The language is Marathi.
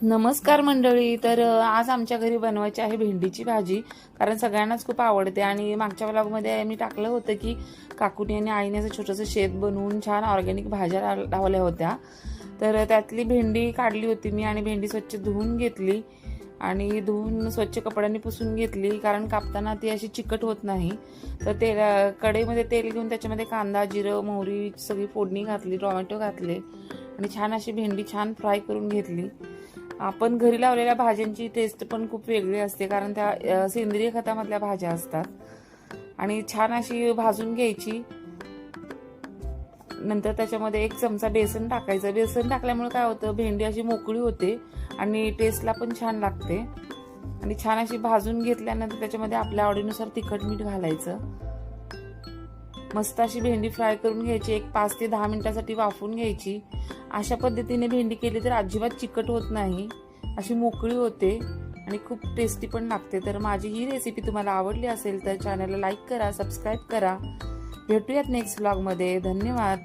नमस्कार मंडळी. तर आज आमच्या घरी बनवायची आहे भेंडीची भाजी, कारण सगळ्यांनाच खूप आवडते. आणि मागच्या व्लॉगमध्ये मी टाकलं होतं की काकूनी आणि आईने असं छोटंसं शेत बनवून छान ऑर्गॅनिक भाज्या लावल्या होत्या. तर त्यातली भेंडी काढली होती मी आणि भेंडी स्वच्छ धुवून घेतली आणि धुवून स्वच्छ कपड्यांनी पुसून घेतली, कारण कापताना ती अशी चिकट होत नाही. तर कढईमध्ये तेल घेऊन त्याच्यामध्ये कांदा, जिरं, मोहरी सगळी फोडणी घातली, टोमॅटो घातले आणि छान अशी भेंडी छान फ्राय करून घेतली. आपण घरी लावलेल्या भाज्यांची टेस्ट पण खूप वेगळी असते, कारण त्या सेंद्रिय खतामधल्या भाज्या असतात. आणि छान अशी भाजून घ्यायची. नंतर त्याच्यामध्ये 1 चमचा बेसन टाकायचं. बेसन टाकल्यामुळे काय होतं, भेंडी अशी मोकळी होते आणि टेस्टला पण छान लागते. आणि छान अशी भाजून घेतल्यानंतर त्याच्यामध्ये आपल्या आवडीनुसार तिखट मीठ घालायचं. मस्त अशी भेंडी फ्राय करून घ्यायची. 5 ते 10 मिनिटासाठी वाफवून घ्यायची. अशा पद्धतीने भेंडी केली तर अजिबात चिकट होत नाही, अशी मोकळी होते आणि खूप टेस्टी पण लागते. तर माझी ही रेसिपी तुम्हाला आवडली असेल तर चॅनलला लाईक करा, सबस्क्राईब करा. भेटूयात नेक्स्ट व्लॉगमध्ये. धन्यवाद.